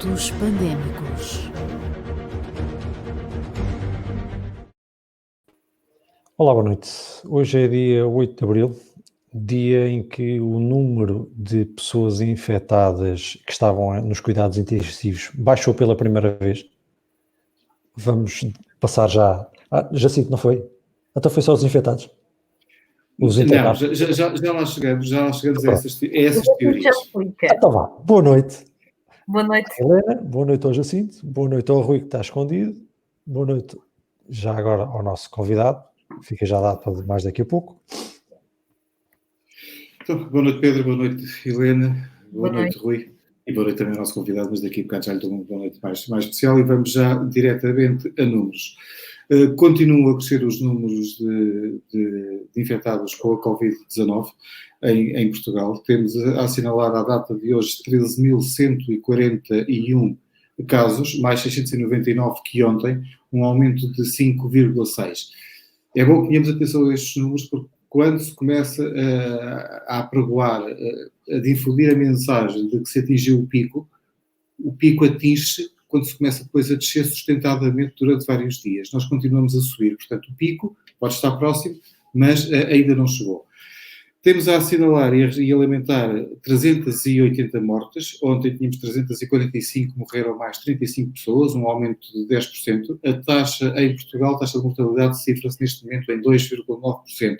Minutos Pandémicos. Olá, boa noite. Hoje é dia 8 de abril, dia em que o número de pessoas infectadas que estavam nos cuidados intensivos baixou pela primeira vez. Vamos passar já. Jacinto, não foi? Então foi só os infectados? Os Não, internados? já lá chegamos a Pronto. essas Já teorias. explica. Então vá. Boa noite, Boa noite. Helena. Boa noite ao Jacinto. Boa noite ao Rui, que está escondido. Boa noite já agora ao nosso convidado. Fica já dado para mais daqui a pouco. Então, boa noite, Pedro. Boa noite, Helena. Boa Boa noite, Rui. E boa noite também ao nosso convidado, mas daqui a bocado já lhe dou uma boa noite mais especial e vamos já diretamente a números. Continuam a crescer os números de infectados com a Covid-19 em Portugal. Temos a assinalar à data de hoje 13.141 casos, mais 699 que ontem, um aumento de 5,6. É bom que tenhamos atenção a estes números, porque quando se começa a apregoar, a difundir a mensagem de que se atingiu o pico atinge-se quando se começa depois a descer sustentadamente durante vários dias. Nós continuamos a subir, portanto o pico pode estar próximo, mas ainda não chegou. Temos a assinalar e a lamentar 380 mortes. Ontem tínhamos 345, morreram mais 35 pessoas, um aumento de 10%. A taxa em Portugal, a taxa de mortalidade, cifra-se neste momento em 2,9%.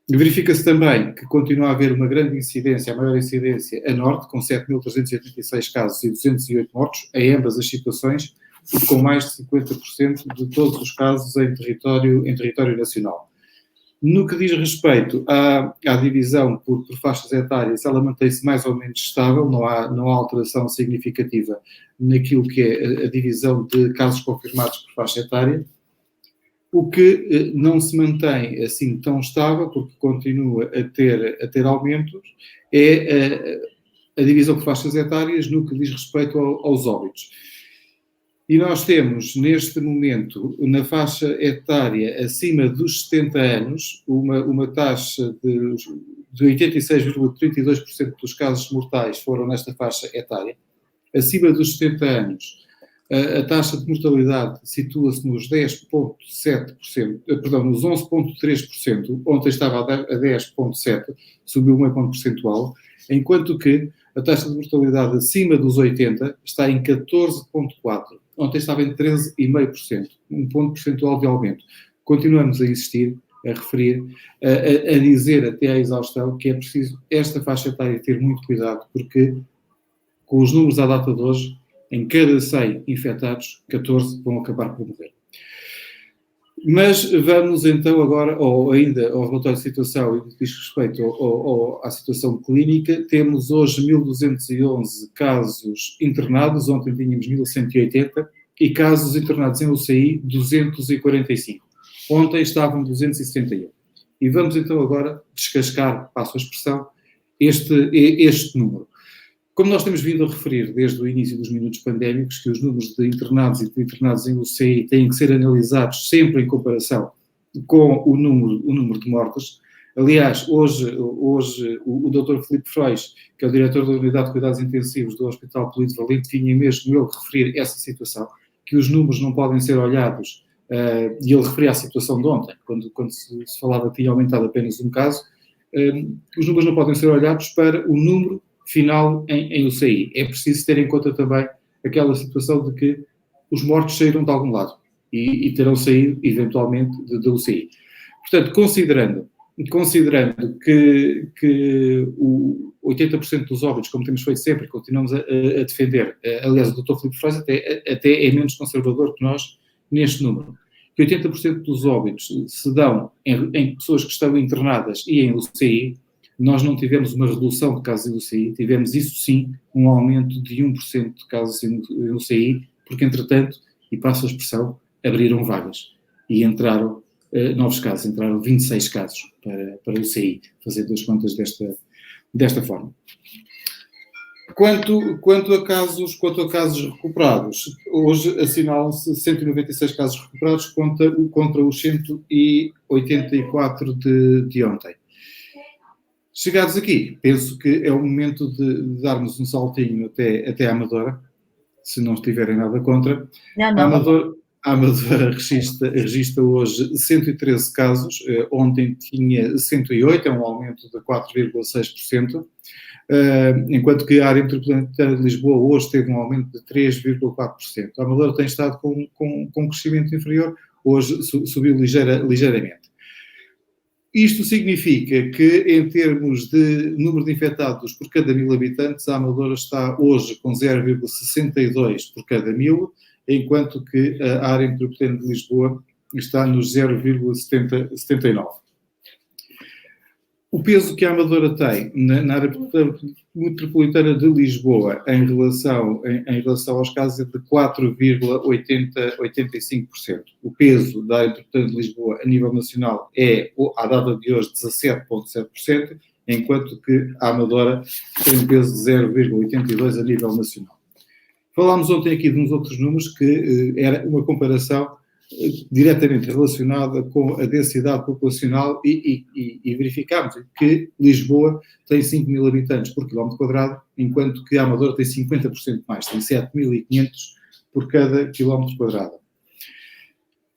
Verifica-se também que continua a haver uma grande incidência, a maior incidência a norte, com 7.386 casos e 208 mortos, em ambas as situações, e com mais de 50% de todos os casos em território nacional. No que diz respeito à divisão por faixas etárias, ela mantém-se mais ou menos estável, não há alteração significativa naquilo que é a divisão de casos confirmados por faixa etária. O que não se mantém assim tão estável, porque continua a ter aumentos, é a divisão por faixas etárias no que diz respeito aos óbitos. E nós temos, neste momento, na faixa etária acima dos 70 anos, uma taxa de 86,32% dos casos mortais foram nesta faixa etária. Acima dos 70 anos, a taxa de mortalidade situa-se nos 10,7%, perdão, nos 11,3%, ontem estava a 10,7%, subiu um ponto percentual, enquanto que a taxa de mortalidade acima dos 80 está em 14,4%, ontem estava em 13,5%, um ponto percentual de aumento. Continuamos a insistir, a referir, a dizer até à exaustão que é preciso esta faixa etária ter muito cuidado, porque com os números à data de hoje, em cada 100 infectados, 14 vão acabar por morrer. Mas vamos então agora, ou ainda ao relatório de situação, e no que diz respeito à situação clínica, temos hoje 1.211 casos internados, ontem tínhamos 1.180, e casos internados em UCI, 245. Ontem estavam 271. E vamos então agora descascar, passo a expressão, este número. Como nós temos vindo a referir desde o início dos minutos pandémicos, que os números de internados e de internados em UCI têm que ser analisados sempre em comparação com o número de mortes. Aliás, hoje o Dr. Filipe Frois, que é o diretor da Unidade de Cuidados Intensivos do Hospital Polivalente, vinha mesmo ele referir essa situação, que os números não podem ser olhados, e ele referia a situação de ontem, quando se falava que tinha aumentado apenas um caso, os números não podem ser olhados para o número final em UCI. É preciso ter em conta também aquela situação de que os mortos saíram de algum lado e terão saído, eventualmente, da UCI. Portanto, considerando que o 80% dos óbitos, como temos feito sempre, continuamos a defender, aliás, o Dr. Filipe Frois até é menos conservador que nós neste número, que 80% dos óbitos se dão em pessoas que estão internadas e em UCI. Nós não tivemos uma redução de casos em UCI, tivemos, isso sim, um aumento de 1% de casos em UCI, porque, entretanto, e passo a expressão, abriram vagas e entraram novos casos, entraram 26 casos para UCI, fazendo as contas desta forma. Quanto a casos recuperados, hoje assinalam-se 196 casos recuperados contra os 184 de ontem. Chegados aqui, penso que é o momento de darmos um saltinho até à Amadora se não estiverem nada contra. Não. A Amadora registra hoje 113 casos, ontem tinha 108, é um aumento de 4,6%, enquanto que a área metropolitana de Lisboa hoje teve um aumento de 3,4%. A Amadora tem estado com um crescimento inferior, hoje subiu ligeiramente. Isto significa que, em termos de número de infectados por cada 1.000 habitantes, a Amadora está hoje com 0,62 por cada 1.000, enquanto que a área metropolitana de Lisboa está nos 0,79. O peso que a Amadora tem na área metropolitana de Lisboa em relação aos casos é de 4,85%. O peso da área metropolitana de Lisboa a nível nacional é, à data de hoje, 17,7%, enquanto que a Amadora tem um peso de 0,82% a nível nacional. Falámos ontem aqui de uns outros números que era uma comparação diretamente relacionada com a densidade populacional e verificámos que Lisboa tem 5.000 habitantes por quilómetro quadrado, enquanto que a Amadora tem 50% mais, tem 7.500 por cada quilómetro quadrado.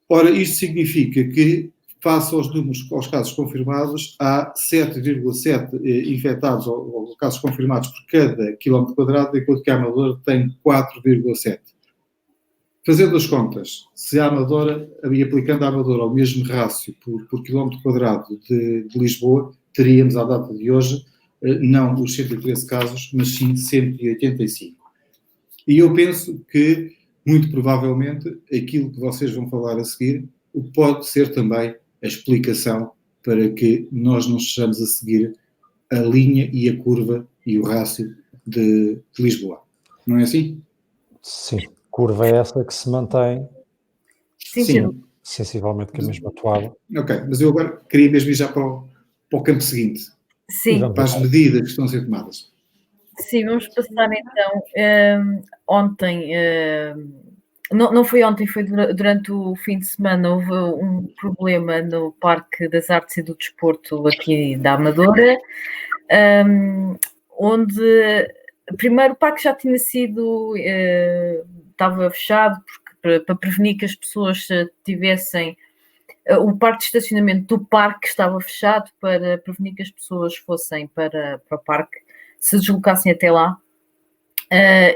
Ora, isto significa que, face aos números, aos casos confirmados, há 7,7 infectados ou casos confirmados por cada quilómetro quadrado, enquanto que a Amadora tem 4,7. Fazendo as contas, se a Amadora, aplicando a Amadora ao mesmo rácio por quilómetro quadrado de Lisboa, teríamos, à data de hoje, não os 113 casos, mas sim 185. E eu penso que, muito provavelmente, aquilo que vocês vão falar a seguir pode ser também a explicação para que nós não estejamos a seguir a linha e a curva e o rácio de Lisboa. Não é assim? Sim. Curva é essa que se mantém Sim. sensivelmente com a mesma toada. Ok, mas eu agora queria mesmo ir já para o campo seguinte. Sim. Para as medidas que estão a ser tomadas. Sim, vamos passar então. Ontem, não foi ontem, foi durante o fim de semana, houve um problema no Parque das Artes e do Desporto aqui da Amadora, onde primeiro o parque já tinha sido, estava fechado para prevenir que as pessoas tivessem, o parque de estacionamento do parque estava fechado para prevenir que as pessoas fossem para o parque, se deslocassem até lá,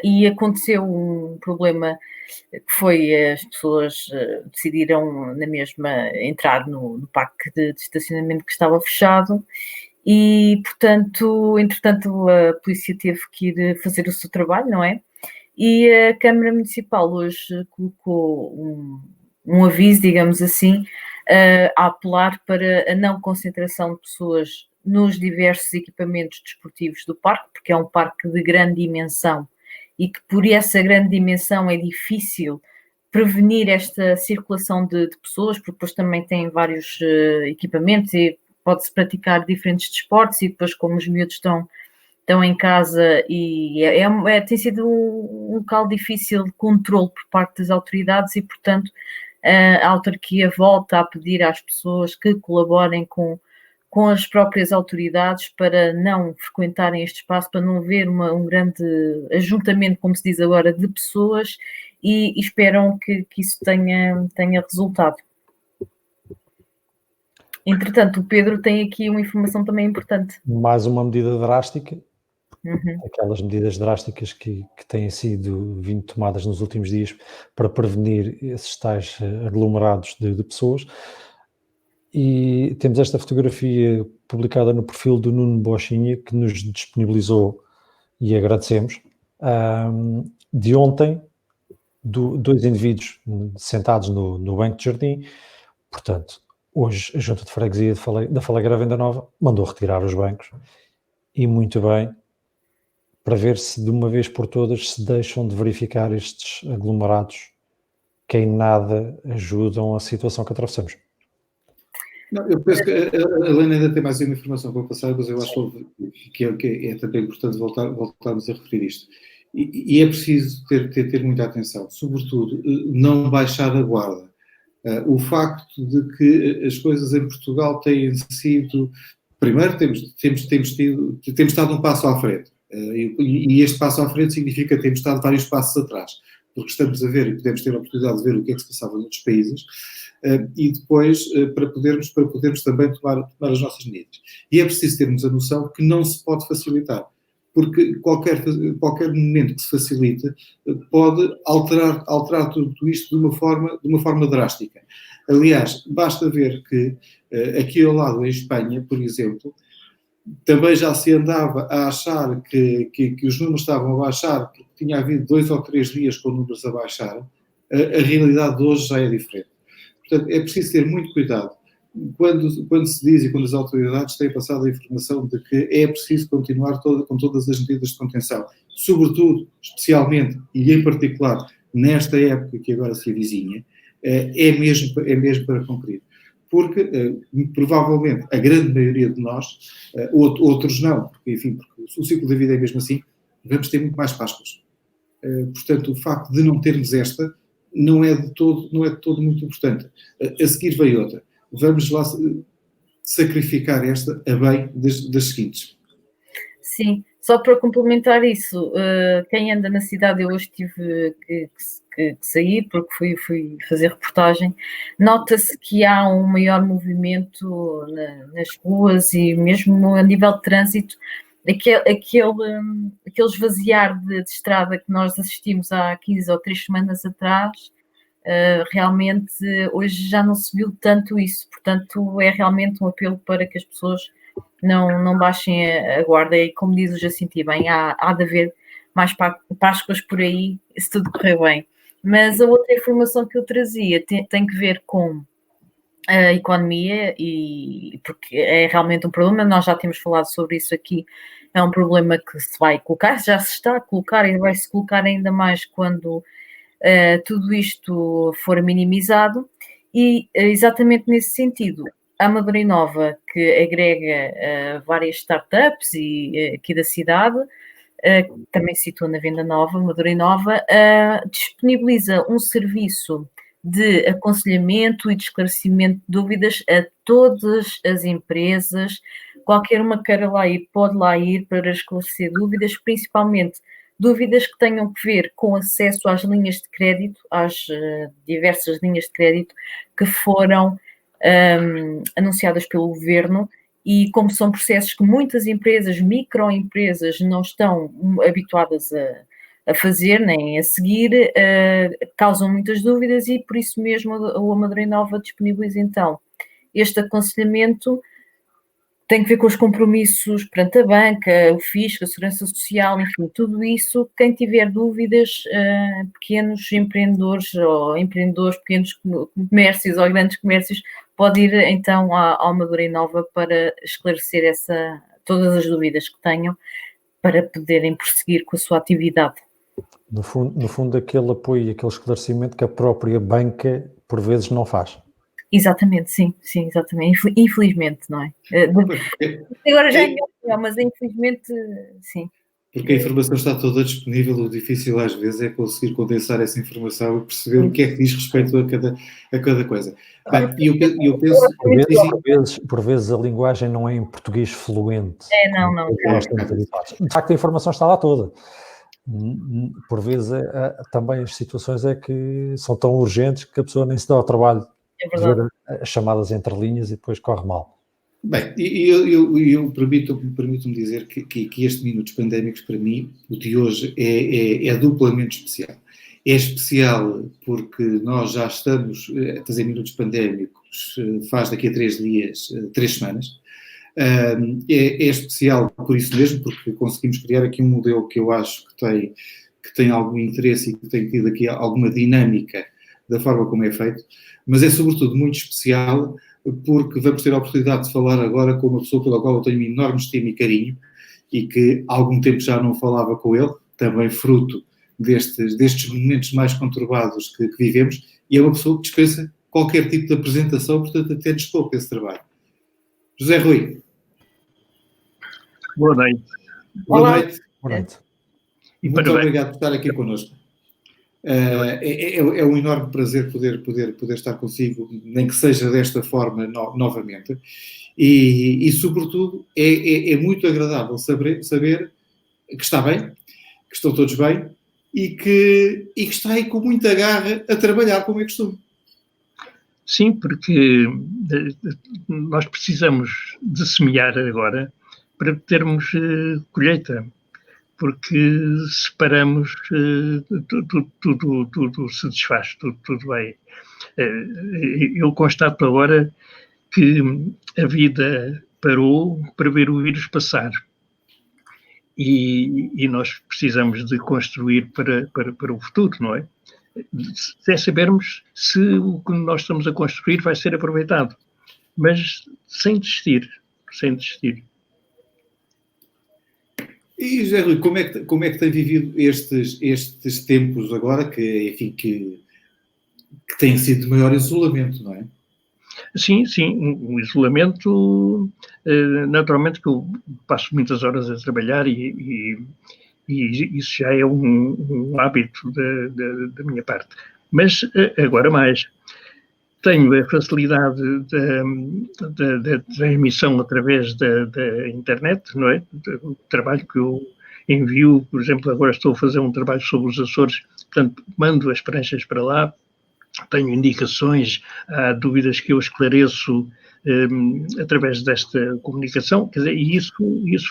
e aconteceu um problema que foi as pessoas decidiram na mesma entrar no parque de estacionamento que estava fechado e, portanto, entretanto a polícia teve que ir fazer o seu trabalho, não é? E a Câmara Municipal hoje colocou um aviso, digamos assim, a apelar para a não concentração de pessoas nos diversos equipamentos desportivos do parque, porque é um parque de grande dimensão e que por essa grande dimensão é difícil prevenir esta circulação de pessoas, porque depois também tem vários equipamentos e pode-se praticar diferentes desportos e depois como os miúdos estão em casa e tem sido um local difícil de controle por parte das autoridades e, portanto, a autarquia volta a pedir às pessoas que colaborem com as próprias autoridades para não frequentarem este espaço, para não haver um grande ajuntamento, como se diz agora, de pessoas e esperam que isso tenha resultado. Entretanto, o Pedro tem aqui uma informação também importante. Mais uma medida drástica, aquelas medidas drásticas que têm vindo tomadas nos últimos dias para prevenir esses tais aglomerados de pessoas. E temos esta fotografia publicada no perfil do Nuno Bochinha, que nos disponibilizou e agradecemos, de ontem, dois indivíduos sentados no banco de jardim. Portanto, hoje a Junta de Freguesia da Falagueira Venda Nova mandou retirar os bancos, e muito bem, para ver se de uma vez por todas se deixam de verificar estes aglomerados que em nada ajudam a situação que atravessamos. Não, eu penso que a Helena ainda tem mais uma informação para passar, mas eu acho que é também importante voltarmos a referir isto. E é preciso ter muita atenção, sobretudo não baixar a guarda. O facto de que as coisas em Portugal têm sido... Primeiro, temos estado um passo à frente. E este passo à frente significa termos estado vários passos atrás, porque estamos a ver e podemos ter a oportunidade de ver o que é que se passava em outros países, e depois para podermos também tomar as nossas medidas. E é preciso termos a noção que não se pode facilitar, porque qualquer momento que se facilite pode alterar tudo isto de uma forma drástica. Aliás, basta ver que aqui ao lado, em Espanha, por exemplo, também já se andava a achar que os números estavam a baixar, porque tinha havido 2 ou 3 dias com números a baixar. A realidade de hoje já é diferente. Portanto, é preciso ter muito cuidado quando se diz e quando as autoridades têm passado a informação de que é preciso continuar com todas as medidas de contenção, sobretudo, especialmente e em particular nesta época que agora se avizinha, é mesmo para cumprir. Porque, provavelmente, a grande maioria de nós, outros não, porque, enfim, porque o ciclo da vida é mesmo assim, vamos ter muito mais Páscoas. Portanto, o facto de não termos esta não é de todo muito importante. A seguir veio outra. Vamos lá sacrificar esta a bem das seguintes. Sim, só para complementar isso, quem anda na cidade, eu hoje tive que sair porque fui fazer reportagem, nota-se que há um maior movimento nas ruas e mesmo a nível de trânsito, aquele esvaziar de estrada que nós assistimos há 15 ou 3 semanas atrás, realmente hoje já não se viu tanto isso, portanto é realmente um apelo para que as pessoas não baixem a guarda e, como diz o Jacinto bem, há de haver mais Páscoas por aí, se tudo correr bem. Mas a outra informação que eu trazia tem que ver com a economia, e porque é realmente um problema, nós já temos falado sobre isso aqui, é um problema que se vai colocar, já se está a colocar e vai se colocar ainda mais quando tudo isto for minimizado, e exatamente nesse sentido, a Madeira Inova, que agrega várias startups e aqui da cidade, também situa na Venda Nova, Madeira Inova, disponibiliza um serviço de aconselhamento e de esclarecimento de dúvidas a todas as empresas. Qualquer uma queira lá ir, pode lá ir para esclarecer dúvidas, principalmente dúvidas que tenham que ver com acesso às linhas de crédito, às diversas linhas de crédito que foram anunciadas pelo Governo, e como são processos que muitas empresas, microempresas, não estão habituadas a fazer, nem a seguir, causam muitas dúvidas, e por isso mesmo a Madeira Nova disponibiliza então este aconselhamento. Tem que ver com os compromissos perante a banca, o fisco, a segurança social, enfim, tudo isso. Quem tiver dúvidas, pequenos empreendedores ou empreendedores, pequenos comércios ou grandes comércios, pode ir então ao Madeira Nova para esclarecer todas as dúvidas que tenham, para poderem prosseguir com a sua atividade. No fundo, aquele apoio e aquele esclarecimento que a própria banca, por vezes, não faz. Exatamente, sim, exatamente. Infelizmente, não é? Agora já é melhor, mas infelizmente, sim. Porque a informação está toda disponível, o difícil às vezes é conseguir condensar essa informação e perceber o que é que diz respeito a cada coisa. Bem, e eu penso... Por vezes a linguagem não é em português fluente. Não. De facto, a informação está lá toda. Por vezes também as situações é que são tão urgentes que a pessoa nem se dá ao trabalho de ver as chamadas entre linhas e depois corre mal. Bem, eu permito-me dizer que este Minutos Pandémicos, para mim, o de hoje, é duplamente especial. É especial porque nós já estamos a fazer Minutos Pandémicos, faz daqui a 3 dias, 3 semanas. É especial por isso mesmo, porque conseguimos criar aqui um modelo que eu acho que tem algum interesse e que tem tido aqui alguma dinâmica da forma como é feito, mas é sobretudo muito especial porque vamos ter a oportunidade de falar agora com uma pessoa pela qual eu tenho um enorme estima e carinho e que há algum tempo já não falava com ele, também fruto destes momentos mais conturbados que vivemos, e é uma pessoa que dispensa qualquer tipo de apresentação, portanto até despoupa esse trabalho. José Rui. Boa noite. Boa noite. Boa noite. E muito obrigado por estar aqui connosco. É um enorme prazer poder estar consigo, nem que seja desta forma novamente, e sobretudo é muito agradável saber que está bem, que estão todos bem e que está aí com muita garra a trabalhar, como é costume. Sim, porque nós precisamos de semear agora para termos colheita, porque se paramos, tudo se desfaz, tudo vai. Eu constato agora que a vida parou para ver o vírus passar. E nós precisamos de construir para o futuro, não é? Sem sabermos se o que nós estamos a construir vai ser aproveitado, mas sem desistir. E, José Rui, como é que tem vivido estes tempos agora que têm sido de maior isolamento, não é? Sim, um isolamento, naturalmente que eu passo muitas horas a trabalhar e isso já é um hábito da minha parte. Mas agora mais, tenho a facilidade da transmissão através da internet, não é? O trabalho que eu envio, por exemplo, agora estou a fazer um trabalho sobre os Açores, portanto, mando as pranchas para lá, tenho indicações, há dúvidas que eu esclareço através desta comunicação, quer dizer, e isso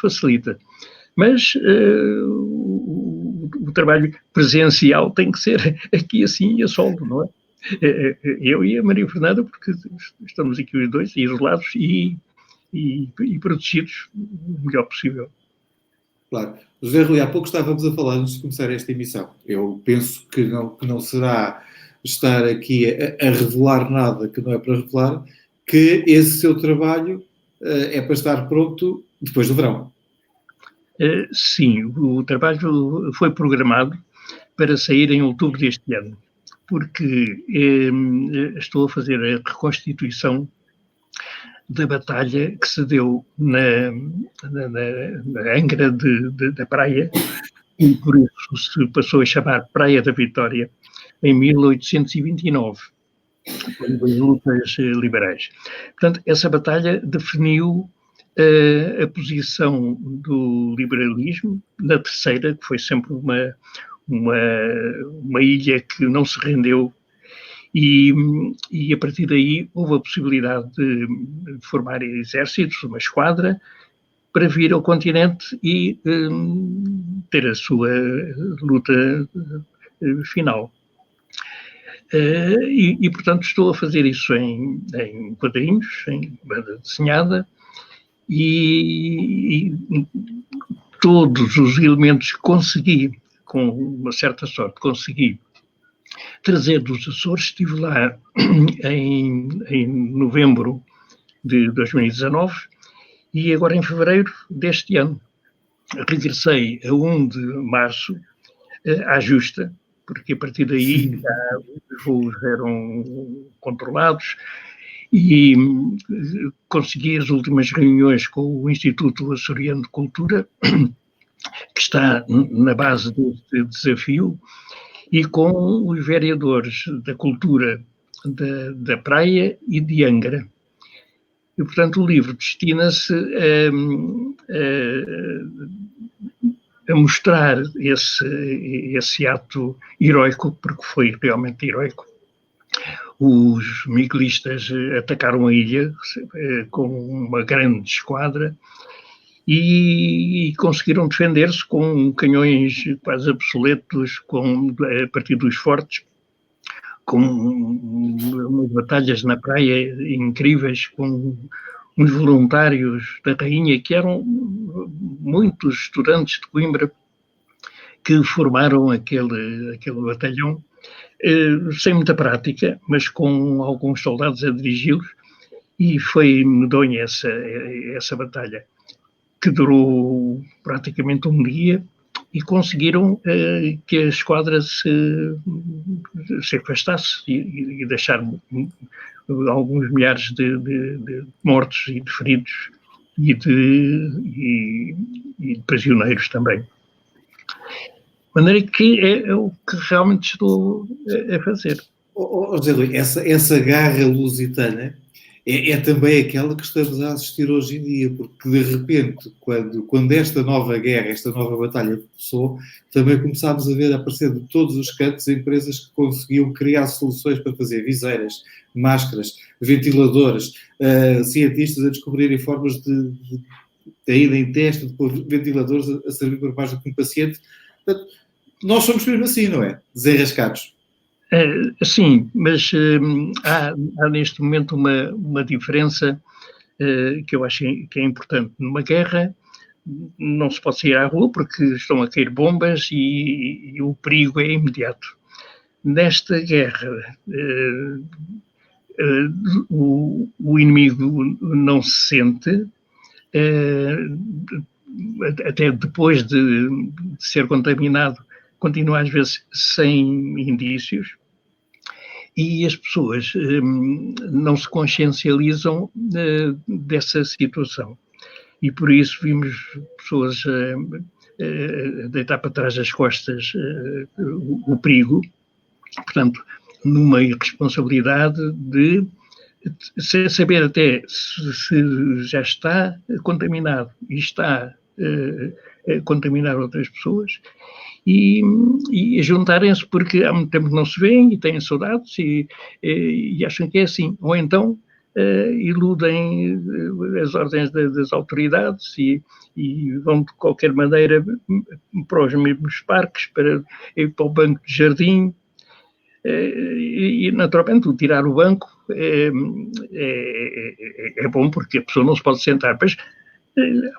facilita. Mas o trabalho presencial tem que ser aqui assim e a solo, não é? Eu e a Maria Fernanda, porque estamos aqui os dois isolados e protegidos o melhor possível. Claro. José Rui, há pouco estávamos a falar antes de começar esta emissão. Eu penso que não será estar aqui a revelar nada que não é para revelar, que esse seu trabalho é para estar pronto depois do verão. Sim, o trabalho foi programado para sair em outubro deste ano, porque estou a fazer a reconstituição da batalha que se deu na Angra da Praia, e por isso se passou a chamar Praia da Vitória, em 1829, quando as lutas liberais. Portanto, essa batalha definiu a posição do liberalismo na Terceira, que foi sempre uma ilha que não se rendeu, e a partir daí houve a possibilidade de formar exércitos, uma esquadra, para vir ao continente e ter a sua luta final. Portanto, estou a fazer isso em quadrinhos, em banda desenhada, e todos os elementos que consegui, com uma certa sorte, consegui trazer dos Açores. Estive lá em novembro de 2019 e agora em fevereiro deste ano regressei a 1 de março à justa, porque a partir daí já os voos eram controlados e consegui as últimas reuniões com o Instituto Açoriano de Cultura, que está na base deste desafio, e com os vereadores da cultura da Praia e de Angra. E, portanto, o livro destina-se a mostrar esse ato heroico, porque foi realmente heroico. Os miguelistas atacaram a ilha com uma grande esquadra e conseguiram defender-se com canhões quase obsoletos, a partir dos fortes, com umas batalhas na praia incríveis, com uns voluntários da Rainha, que eram muitos estudantes de Coimbra, que formaram aquele batalhão, sem muita prática, mas com alguns soldados a dirigi-los, e foi medonha essa batalha, que durou praticamente um dia, e conseguiram que a esquadra se afastasse e deixar alguns milhares de mortos e de feridos e de prisioneiros também. De maneira que é o que realmente estou a fazer. José Rui, essa garra lusitana é também aquela que estamos a assistir hoje em dia, porque de repente, quando esta nova guerra, esta nova batalha começou, também começámos a ver aparecer de todos os cantos empresas que conseguiam criar soluções para fazer viseiras, máscaras, ventiladores, cientistas a descobrirem formas de ida em teste, de pôr ventiladores a servir para mais do que um paciente. Portanto, nós somos mesmo assim, não é? Desenrascados. Sim, mas há neste momento uma diferença que eu acho que é importante. Numa guerra não se pode sair à rua porque estão a cair bombas e o perigo é imediato. Nesta guerra, o inimigo não se sente, até depois de ser contaminado, continua às vezes sem indícios, e as pessoas não se consciencializam dessa situação. E por isso vimos pessoas deitar para trás das costas o perigo, portanto, numa irresponsabilidade de saber até se já está contaminado e está a contaminar outras pessoas, e juntarem-se porque há muito tempo que não se veem e têm saudades e acham que é assim. Ou então iludem as ordens das autoridades e vão de qualquer maneira para os mesmos parques, para ir para o banco de jardim. E naturalmente o tirar o banco é bom porque a pessoa não se pode sentar, mas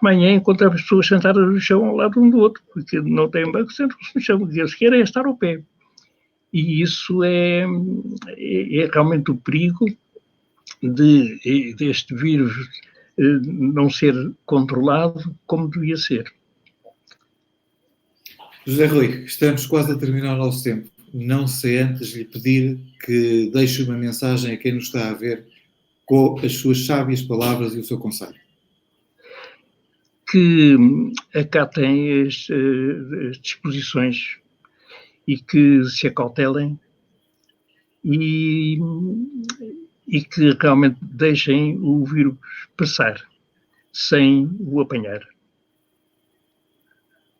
amanhã encontra as pessoas sentadas no chão ao lado um do outro, porque não têm banco, sentam-se no chão, o que eles querem é estar ao pé. E isso é realmente o perigo deste vírus não ser controlado como devia ser. José Rui, estamos quase a terminar o nosso tempo. Não sei antes lhe pedir que deixe uma mensagem a quem nos está a ver com as suas sábias palavras e o seu conselho. Que acatem as disposições e que se acautelem e que realmente deixem o vírus passar sem o apanhar.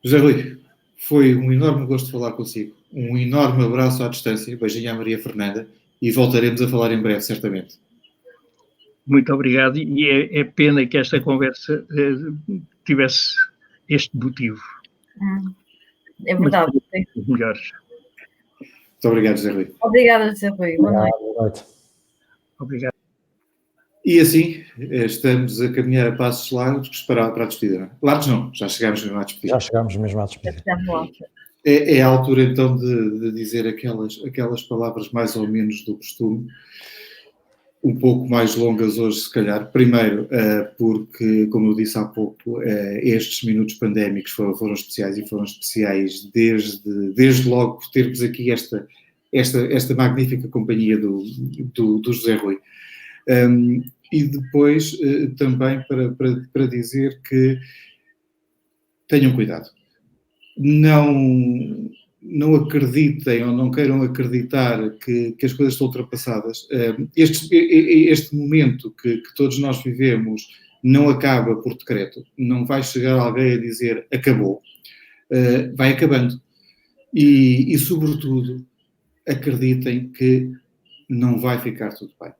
José Rui, foi um enorme gosto falar consigo. Um enorme abraço à distância, beijinho à Maria Fernanda e voltaremos a falar em breve, certamente. Muito obrigado, e é pena que esta conversa tivesse este motivo. É verdade. Os melhores. Muito obrigado, José Rui. Obrigada, José Rui. Boa noite. Boa noite. Obrigado. E assim, estamos a caminhar a passos largos para a despedida. Largos não, já chegámos mesmo à despedida. Já chegámos mesmo à despedida. É a altura então de dizer aquelas palavras mais ou menos do costume, um pouco mais longas hoje se calhar. Primeiro, porque, como eu disse há pouco, estes minutos pandémicos foram especiais e foram especiais desde logo por termos aqui esta magnífica companhia do José Rui. E depois também para dizer que tenham cuidado. Não acreditem ou não queiram acreditar que as coisas estão ultrapassadas. Este momento que todos nós vivemos não acaba por decreto. Não vai chegar alguém a dizer acabou. Vai acabando. E sobretudo, acreditem que não vai ficar tudo bem.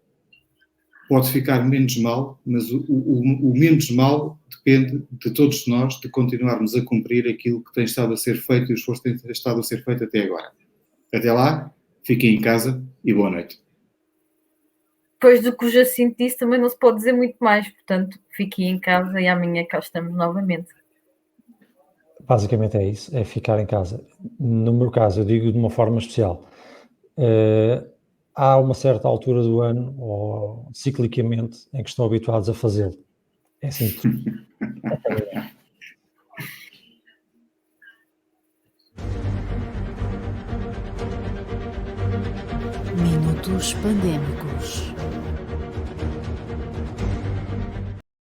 Pode ficar menos mal, mas o menos mal depende de todos nós de continuarmos a cumprir aquilo que tem estado a ser feito e o esforço que tem estado a ser feito até agora. Até lá, fiquem em casa e boa noite. Depois do que o Jacinto disse, também não se pode dizer muito mais, portanto, fiquem em casa e amanhã cá estamos novamente. Basicamente é isso, é ficar em casa. No meu caso, eu digo de uma forma especial. Há uma certa altura do ano, ou ciclicamente, em que estão habituados a fazê-lo. É assim. Minutos pandémicos.